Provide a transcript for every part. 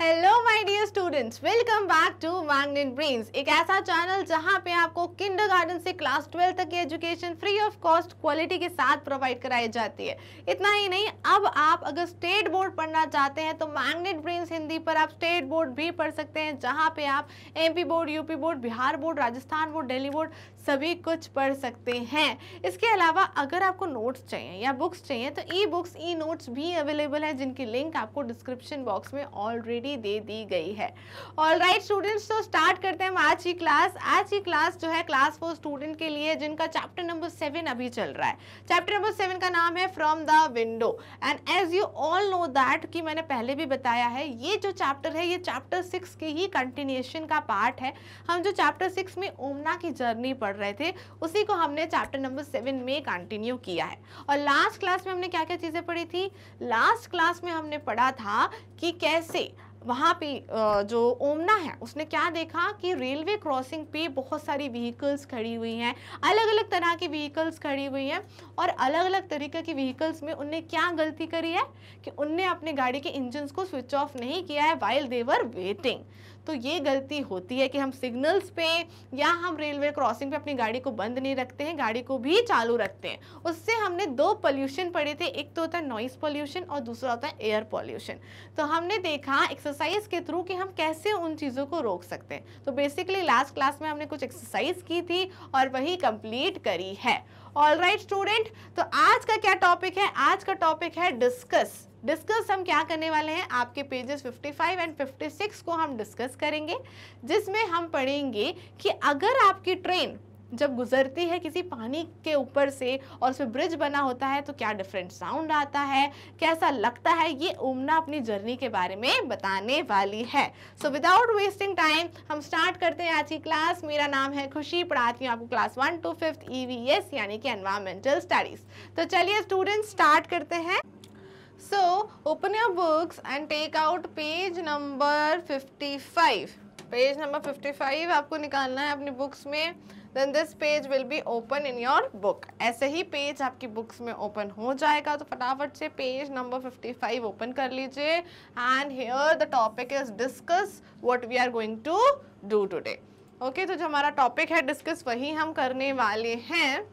Hello my dear students, welcome back to Magnet Brains, एक ऐसा channel जहां पे आपको किंडरगार्टन से क्लास 12 तक की education free of cost quality के साथ प्रोवाइड कराई जाती है। इतना ही नहीं, अब आप अगर स्टेट बोर्ड पढ़ना चाहते हैं तो मैग्नेट ब्रेन्स हिंदी पर आप स्टेट बोर्ड भी पढ़ सकते हैं, जहां पे आप MP board, UP board, Bihar board, Rajasthan board, Delhi board सभी कुछ पढ़ सकते हैं। इसके अलावा अगर आपको नोट्स चाहिए या बुक्स चाहिए तो ई बुक्स, ई नोट्स भी अवेलेबल है, जिनकी लिंक आपको डिस्क्रिप्शन बॉक्स में ऑलरेडी दे दी गई है। ऑलराइट स्टूडेंट्स, तो स्टार्ट करते हैं हम आज की क्लास। आज की क्लास जो है क्लास 4 स्टूडेंट के लिए, जिनका चैप्टर नंबर 7 अभी चल रहा है। चैप्टर नंबर 7 का नाम है from the window. And as you all know that, कि मैंने पहले भी बताया है, ये जो चैप्टर है ये चैप्टर 6 की ही कंटिन्यूएशन का पार्ट है। हम जो चैप्टर 6 में ओमना की जर्नी पढ़ रहे थे, उसी को हमने चैप्टर नंबर 7 में कंटिन्यू किया है। और लास्ट क्लास में हमने क्या क्या चीजें पढ़ी थी? लास्ट क्लास में हमने पढ़ा था कि कैसे वहाँ पे जो ओमना है उसने क्या देखा कि रेलवे क्रॉसिंग पे बहुत सारी व्हीकल्स खड़ी हुई हैं, अलग अलग तरह की व्हीकल्स खड़ी हुई हैं, और अलग अलग तरीके की व्हीकल्स में उनने क्या गलती करी है कि उनने अपने गाड़ी के इंजन्स को स्विच ऑफ नहीं किया है व्हाइल दे वर वेटिंग। तो ये गलती होती है कि हम सिग्नल्स पे या हम रेलवे क्रॉसिंग पे अपनी गाड़ी को बंद नहीं रखते हैं, गाड़ी को भी चालू रखते हैं। उससे हमने दो पोल्यूशन पढ़े थे, एक तो होता है नॉइस पोल्यूशन और दूसरा होता है एयर पोल्यूशन। तो हमने देखा एक्सरसाइज के थ्रू कि हम कैसे उन चीज़ों को रोक सकते हैं। तो बेसिकली लास्ट क्लास में हमने कुछ एक्सरसाइज की थी और वही कंप्लीट करी है। ऑलराइट स्टूडेंट, तो आज का क्या टॉपिक है? आज का टॉपिक है डिस्कस। डिस्कस हम क्या करने वाले हैं, आपके पेजेस 55 एंड 56 को हम डिस्कस करेंगे, जिसमें हम पढ़ेंगे कि अगर आपकी ट्रेन जब गुजरती है किसी पानी के ऊपर से और उसमें ब्रिज बना होता है तो क्या डिफरेंट साउंड आता है, कैसा लगता है, ये ओमना अपनी जर्नी के बारे में बताने वाली है। सो विदाउट वेस्टिंग टाइम हम स्टार्ट करते हैं आज की क्लास। मेरा नाम है खुशी, पढ़ाती हूँ आपको क्लास 1 to 5th EVS यानी कि एनवायरमेंटल स्टडीज। तो चलिए स्टूडेंट्स स्टार्ट करते हैं। So open your books and take out page number 55. Page number 55 आपको निकालना है अपनी बुक्स में। Then this page will be open in your book. ऐसे ही पेज आपकी बुक्स में ओपन हो जाएगा, तो फटाफट से पेज नंबर 55 ओपन कर लीजिए। And here the topic is discuss what we are going to do today. Okay, तो जो हमारा टॉपिक है डिस्कस वही हम करने वाले हैं,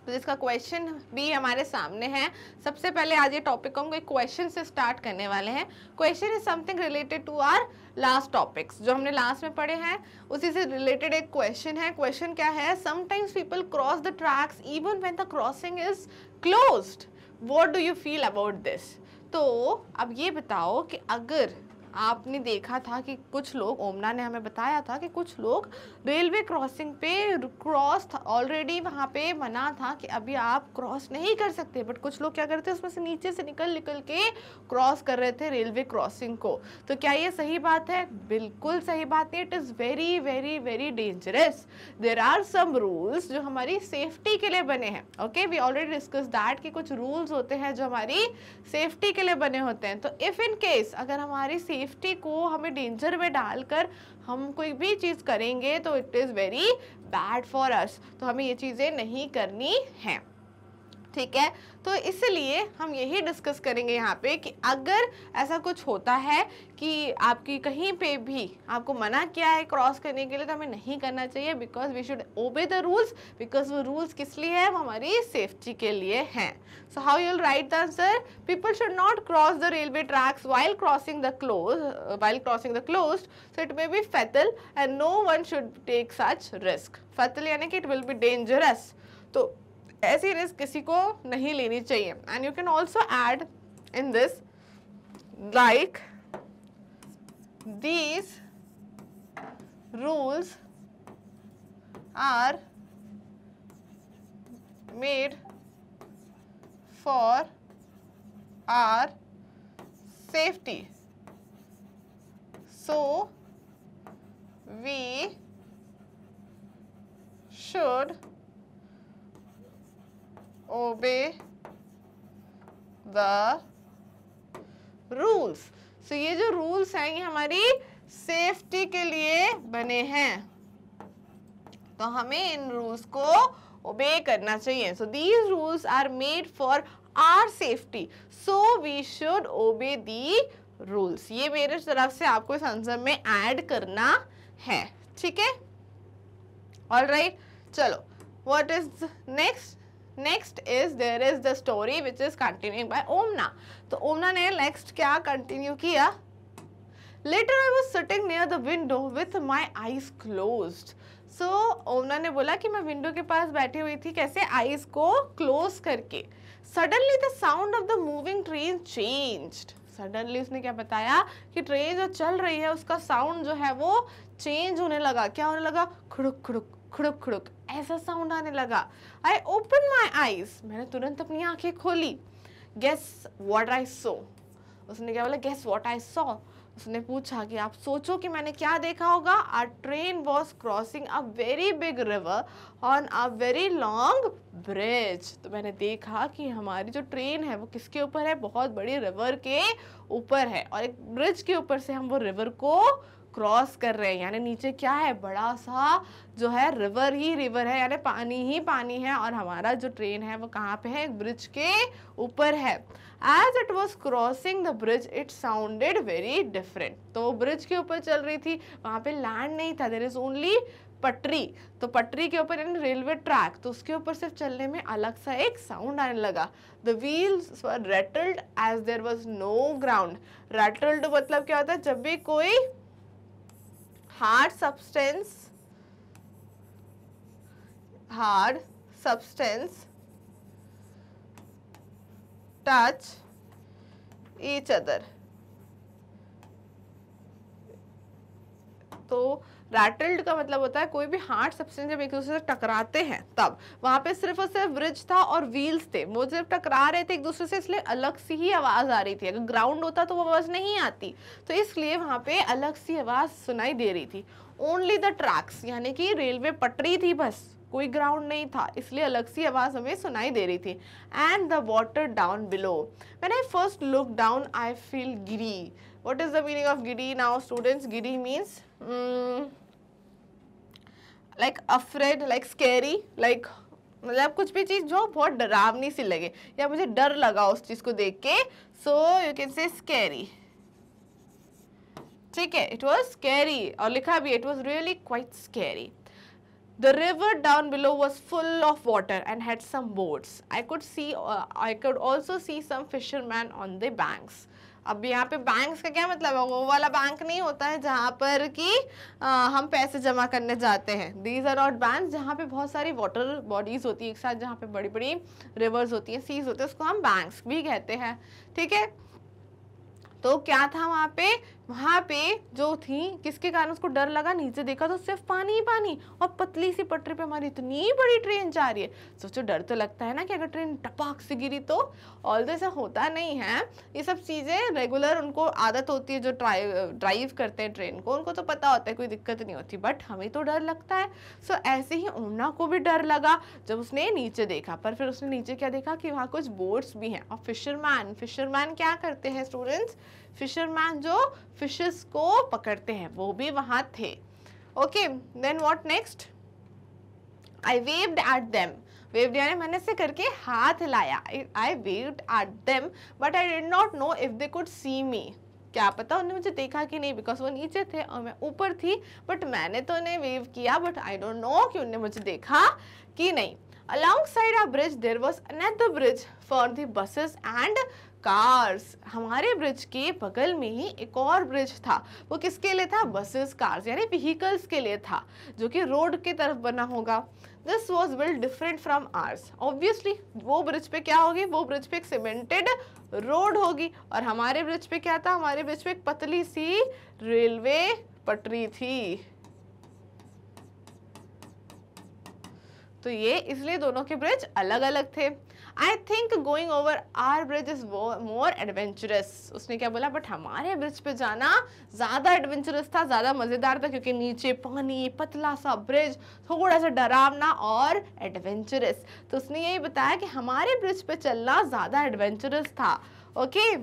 तो जिसका क्वेश्चन भी हमारे सामने है। सबसे पहले आज ये टॉपिक को हम एक क्वेश्चन से स्टार्ट करने वाले हैं। Question is something related to our last topics, जो हमने लास्ट में पढ़े हैं उसी से रिलेटेड एक क्वेश्चन है। क्वेश्चन क्या है? Sometimes people cross the tracks even when the crossing is closed, what do you feel about this? तो अब ये बताओ कि अगर आपने देखा था कि कुछ लोग, ओमना ने हमें बताया था कि कुछ लोग रेलवे क्रॉसिंग पे क्रॉस ऑलरेडी वहाँ पे मना था कि अभी आप क्रॉस नहीं कर सकते, बट कुछ लोग क्या करते हैं उसमें से नीचे से निकल के क्रॉस कर रहे थे रेलवे क्रॉसिंग को। तो क्या ये सही बात है? बिल्कुल सही बात है। It is very very very dangerous. There are some rules जो हमारी सेफ्टी के लिए बने हैं। Okay, we already discuss that कि कुछ रूल्स होते हैं जो हमारी सेफ्टी के लिए बने होते हैं। तो इफ़ इन केस अगर हमारी सेफ्टी को हमें डेंजर में डालकर हम कोई भी चीज़ करेंगे तो it is very bad for us, तो हमें ये चीज़ें नहीं करनी हैं। ठीक है, तो इसलिए हम यही डिस्कस करेंगे यहाँ पे कि अगर ऐसा कुछ होता है कि आपकी कहीं पे भी आपको मना किया है क्रॉस करने के लिए, तो हमें नहीं करना चाहिए, because we should obey the rules. Because वो रूल्स किस लिए है? वो हमारी सेफ्टी के लिए हैं। So how you will write the answer? People should not cross the railway tracks while crossing the closed, so it may be fatal and no one should take such risk. fatal यानी कि it will be dangerous, तो ऐसी risk किसी को नहीं लेनी चाहिए। And you can also add in this like these rules are made for our safety, so we should obey the rules. So ये जो rules हैं ये हमारी सेफ्टी के लिए बने हैं, तो हमें इन rules को obey करना चाहिए। So these rules are made for our safety, so we should obey the rules. ये मेरे तरफ से आपको इस आंसर में ऐड करना है, ठीक है। ऑलराइट, चलो what is next? Next is there is the story which is continuing by Omana. तो ओमना ने नेक्स्ट क्या कंटिन्यू किया? Later I was sitting near the window with my eyes closed. So ओमना ने बोला कि मैं विंडो के पास बैठी हुई थी, कैसे? आईज को क्लोज करके। Suddenly the sound of the moving train changed. Suddenly उसने क्या बताया कि ट्रेन जो चल रही है उसका साउंड जो है वो चेंज होने लगा। क्या होने लगा? खुड़ुक खुड़ुक खुड़ुक खुड़ुक, ऐसा साउंड आने लगा। I opened my eyes. मैंने तुरंत अपनी आंखें खोली। Guess what I saw. उसने क्या बोला? Guess what I saw. उसने पूछा कि आप सोचो कि मैंने क्या देखा होगा? Our train was crossing a very big river on a very long bridge. तो मैंने देखा कि हमारी जो ट्रेन है वो किसके ऊपर है? बहुत बड़ी रिवर के ऊपर है, और एक ब्रिज के ऊपर से हम वो रिवर को क्रॉस कर रहे हैं। यानी नीचे क्या है? बड़ा सा जो है रिवर ही रिवर है, यानी पानी ही पानी है, और हमारा जो ट्रेन है वो कहाँ पे है? एक ब्रिज के ऊपर है। As it was crossing the bridge, it sounded very different. तो ब्रिज के ऊपर चल रही थी, वहाँ पे लैंड नहीं था, there is only पटरी। तो पटरी के ऊपर यानी रेलवे ट्रैक, तो उसके ऊपर सिर्फ चलने में अलग सा एक साउंड आने लगा। The wheels were rattled as there was no ground. Rattled मतलब क्या होता है? जब भी कोई hard substance touch each other. तो रैटल्ड का मतलब होता है कोई भी हार्ड सब्सटेंस जब एक दूसरे से टकराते हैं तब। वहां पे सिर्फ और सिर्फ ब्रिज था और व्हील्स थे, वो जब टकरा रहे थे एक दूसरे से, इसलिए अलग सी ही आवाज आ रही थी। अगर ग्राउंड होता तो वो आवाज नहीं आती, तो इसलिए वहां पे अलग सी आवाज सुनाई दे रही थी। ओनली द ट्रैक्स, यानी कि रेलवे पटरी थी बस, कोई ग्राउंड नहीं था, इसलिए अलग सी आवाज हमें सुनाई दे रही थी। And the water down below. When I first look down I feel giddy. What is the meaning of giddy now students? Giddy means like afraid, like scary, like मतलब कुछ भी चीज जो बहुत डरावनी सी लगे या मुझे डर लगा उस चीज को देख के, so you can say scary, ठीक है। इट वॉज स्कैरी, और लिखा भी it was really quite scary. The river down below was full of water and had some boats. I could also see some fishermen on the banks. अब यहाँ पे banks का क्या मतलब है? वो वाला बैंक नहीं होता है जहाँ पर कि हम पैसे जमा करने जाते हैं। These are not banks, जहाँ पे बहुत सारी वाटर बॉडीज होती है एक साथ, जहाँ पे बड़ी बड़ी रिवर्स होती हैं, सीज होते हैं, उसको हम बैंक्स भी कहते हैं, ठीक है। तो क्या था वहां पे जो थी, किसके कारण उसको डर लगा? नीचे देखा तो सिर्फ पानी ही पानी, और पतली सी पटरी पे हमारी इतनी बड़ी ट्रेन जा रही है। सोचो डर तो लगता है ना कि अगर ट्रेन टपाक से गिरी तो। ऑल ऐसा होता नहीं है, ये सब चीजें रेगुलर उनको आदत होती है, जो ड्राइव करते हैं ट्रेन को, उनको तो पता होता है, कोई दिक्कत नहीं होती, बट हमें तो डर लगता है। सो ऐसे ही ओमना को भी डर लगा जब उसने नीचे देखा, पर फिर उसने नीचे क्या देखा कि वहाँ कुछ बोट्स भी हैं, और फिशरमैन क्या करते हैं स्टूडेंट्स? फिशरमैन जो फिशेस को पकड़ते हैं वो भी वहां थे। Okay, then what next? I waved at them. Waved यानी मैंने से करके हाथ हिलाया। I waved at them but I did not know if they could see me. क्या पता उन्हें मुझे देखा कि नहीं, बिकॉज वो नीचे थे और मैं ऊपर थी, बट मैंने तो उन्हें वेव किया, बट आई डोंट नो कि उन्हें मुझे देखा कि नहीं। Alongside our bridge there was another bridge for the buses and cars. हमारे ब्रिज के बगल में ही एक और ब्रिज था। वो किसके लिए था? बसेस, कार्स यानी व्हीकल्स के लिए था, जो कि रोड की तरफ बना होगा। This was built different from ours. Obviously, वो ब्रिज पे क्या होगी? वो ब्रिज पे एक सीमेंटेड रोड होगी, और हमारे ब्रिज पे क्या था? हमारे ब्रिज पे एक पतली सी रेलवे पटरी थी। तो ये इसलिए दोनों के ब्रिज अलग अलग थे। I think going over our bridge is more adventurous. उसने क्या बोला? बट हमारे ब्रिज पे जाना ज्यादा एडवेंचरस था, ज्यादा मजेदार था, क्योंकि नीचे पानी, पतला सा ब्रिज, थोड़ा सा डरावना और एडवेंचरस। तो उसने यही बताया कि हमारे ब्रिज पे चलना ज्यादा एडवेंचरस था। Okay,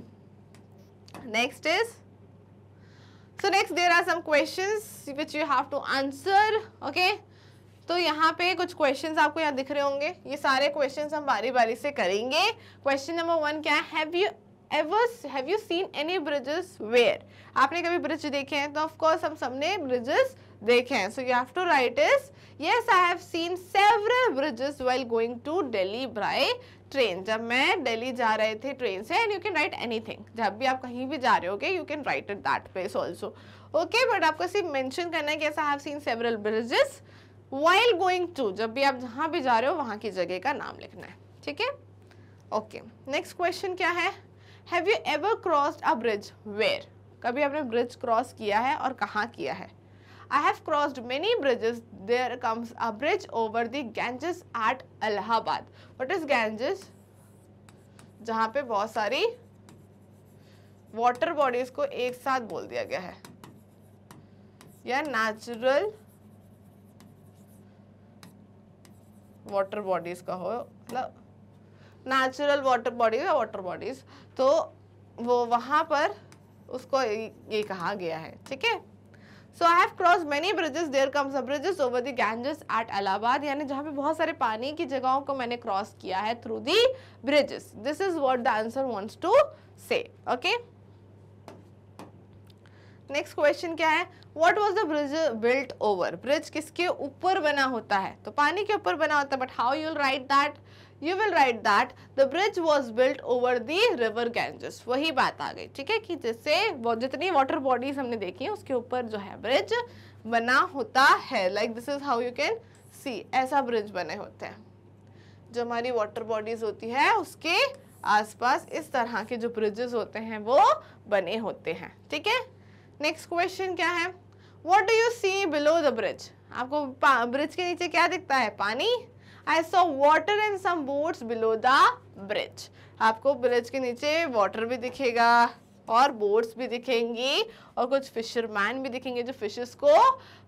next is, so next there are some questions which you have to answer. Okay, तो यहाँ पे कुछ क्वेश्चंस आपको यहाँ दिख रहे होंगे, ये सारे क्वेश्चंस हम बारी बारी से करेंगे। क्वेश्चन नंबर 1 क्या है? Have you have you seen any bridges where? आपने कभी ब्रिज देखे हैं? तो ऑफ कोर्स हम सबने ब्रिजेस देखे हैं. So you have to write is yes I have seen several bridges while going to Delhi by train. जब मैं दिल्ली जा रहे थे ट्रेन से. And you can write anything. जब भी आप कहीं भी जा रहे होगे you can write it that place also. Okay, but आपको सिर्फ मेंशन करना है कि I have seen several bridges while going to. जब भी आप जहां भी जा रहे हो वहां की जगह का नाम लिखना है. ठीक है. ओके, नेक्स्ट क्वेश्चन क्या है? Have you ever crossed a bridge where? कभी आपने ब्रिज क्रॉस किया है और कहाँ किया है? I have crossed many bridges. There comes a bridge over the Ganges at Allahabad. What is Ganges? जहाँ पे बहुत सारी वाटर बॉडीज को एक साथ बोल दिया गया है, या नेचुरल वाटर बॉडीज का हो, मतलब नेचुरल वाटर बॉडीज या वाटर बॉडीज, तो वो वहां पर उसको ये कहा गया है. ठीक है. So I have crossed many bridges. There comes a bridges over the Ganges at Allahabad. यानी जहाँ पे बहुत सारे पानी की जगहों को मैंने क्रॉस किया है through the bridges. This is what the answer wants to say. Okay. Next question क्या है? What was the bridge built over? Bridge किसके ऊपर बना होता है? तो पानी के ऊपर बना होता है. But how you'll write that? You will write that the bridge was built over the river Ganges. वही बात आ गई. ठीक है, कि जैसे जितनी वाटर बॉडीज हमने देखी है उसके ऊपर जो है ब्रिज बना होता है. Like this is how you can see. ऐसा ब्रिज बने होते हैं. जो हमारी वाटर बॉडीज होती है उसके आसपास इस तरह के जो ब्रिजेस होते हैं वो बने होते हैं. ठीक है. नेक्स्ट क्वेश्चन क्या है? What do you see below the bridge? आपको ब्रिज के नीचे क्या दिखता है? पानी. I saw water and some boats below the bridge. आपको ब्रिज के नीचे वाटर भी दिखेगा और बोट्स भी दिखेंगी और कुछ फिशरमैन भी दिखेंगे जो फिशेस को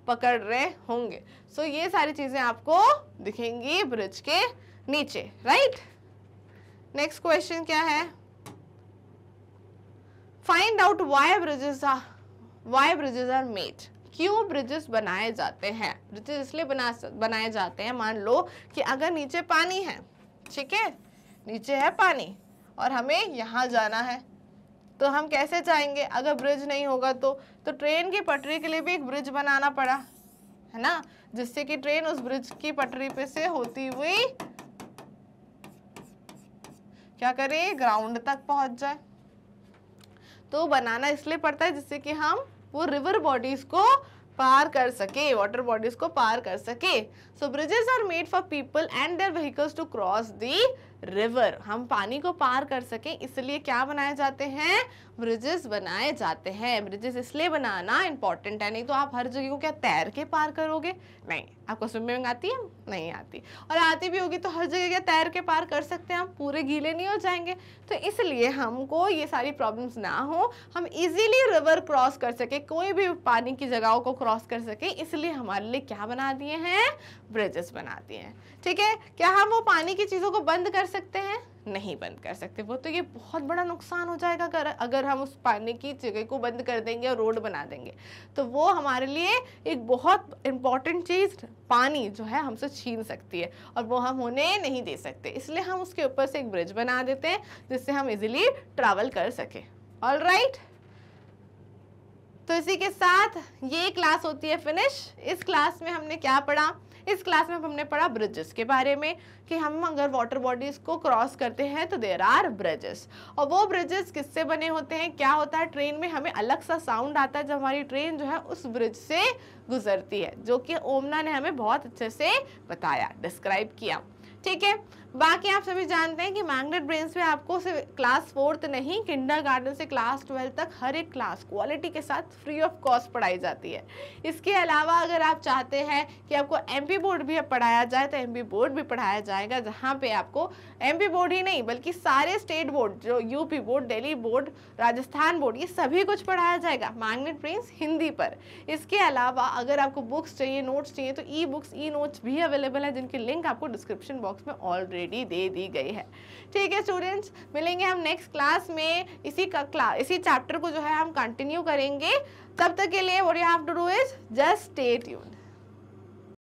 पकड़ रहे होंगे. सो ये सारी चीजें आपको दिखेंगी ब्रिज के नीचे. राइट. नेक्स्ट क्वेश्चन क्या है? Find out why bridges are made. क्यों ब्रिजेस बनाए जाते हैं? ब्रिजेस इसलिए बनाए जाते हैं, मान लो कि अगर नीचे पानी है, ठीक है, नीचे है पानी और हमें यहाँ जाना है, तो हम कैसे जाएंगे? अगर ब्रिज नहीं होगा तो ट्रेन की पटरी के लिए भी एक ब्रिज बनाना पड़ा, है ना, जिससे कि ट्रेन उस ब्रिज की पटरी पे से होती हुई क्या करे? ग्राउंड तक पहुंच जाए. तो बनाना इसलिए पड़ता है जिससे कि हम वो रिवर बॉडीज को पार कर सके, वाटर बॉडीज को पार कर सके. So bridges are made for people and their vehicles to cross the river. हम पानी को पार कर सके इसलिए क्या बनाए जाते हैं? ब्रिजेस बनाए जाते हैं. ब्रिजेस इसलिए बनाना इंपॉर्टेंट है. नहीं तो आप हर जगह को क्या तैर के पार करोगे? नहीं. आपको स्विमिंग आती है? नहीं आती. और आती भी होगी तो हर जगह क्या तैर के पार कर सकते हैं? हम पूरे गीले नहीं हो जाएंगे. तो इसलिए हमको ये सारी प्रॉब्लम्स ना हो, हम इजीली रिवर क्रॉस कर सके, कोई भी पानी की जगहों को क्रॉस कर सके, इसलिए हमारे लिए क्या बना दिए हैं? ब्रिजेस बना दिए हैं. ठीक है. क्या हम वो पानी की चीजों को बंद कर सकते हैं? नहीं बंद कर सकते. वो तो ये बहुत बड़ा नुकसान हो जाएगा अगर हम उस पानी की जगह को बंद कर देंगे और रोड बना देंगे. तो वो हमारे लिए एक बहुत इंपॉर्टेंट चीज पानी जो है हमसे छीन सकती है और वो हम होने नहीं दे सकते. इसलिए हम उसके ऊपर से एक ब्रिज बना देते हैं जिससे हम इजीली ट्रैवल कर सके. All right. तो इसी के साथ ये क्लास होती है फिनिश. इस क्लास में हमने क्या पढ़ा? इस क्लास में हमने पढ़ा ब्रिजेस के बारे में कि हम अगर वाटर बॉडीज को क्रॉस करते हैं तो देयर आर ब्रिजेस. और वो ब्रिजेस किससे बने होते हैं? क्या होता है? ट्रेन में हमें अलग सा साउंड आता है जब हमारी ट्रेन जो है उस ब्रिज से गुजरती है, जो कि ओमना ने हमें बहुत अच्छे से बताया, डिस्क्राइब किया. ठीक है. बाकी आप सभी जानते हैं कि मैग्नेट ब्रेन्स में आपको सिर्फ क्लास 4th नहीं, किंडरगार्टन से क्लास 12 तक हर एक क्लास क्वालिटी के साथ फ्री ऑफ कॉस्ट पढ़ाई जाती है. इसके अलावा अगर आप चाहते हैं कि आपको एमपी बोर्ड भी पढ़ाया जाए तो एमपी बोर्ड भी पढ़ाया जाएगा, जहां पे आपको एमपी बोर्ड ही नहीं बल्कि सारे स्टेट बोर्ड, जो UP board, Delhi board, Rajasthan board, ये सभी कुछ पढ़ाया जाएगा मैग्नेट ब्रेन्स हिंदी पर. इसके अलावा अगर आपको बुक्स चाहिए, नोट्स चाहिए, तो ई बुक्स, ई नोट्स भी अवेलेबल है, जिनकी लिंक आपको डिस्क्रिप्शन बॉक्स में ऑलरेडी दे दी गई है. ठीक है स्टूडेंट्स, मिलेंगे हम नेक्स्ट क्लास में. इसी चैप्टर को जो है हम कंटिन्यू करेंगे. तब तक के लिए what you have to do is just stay tuned.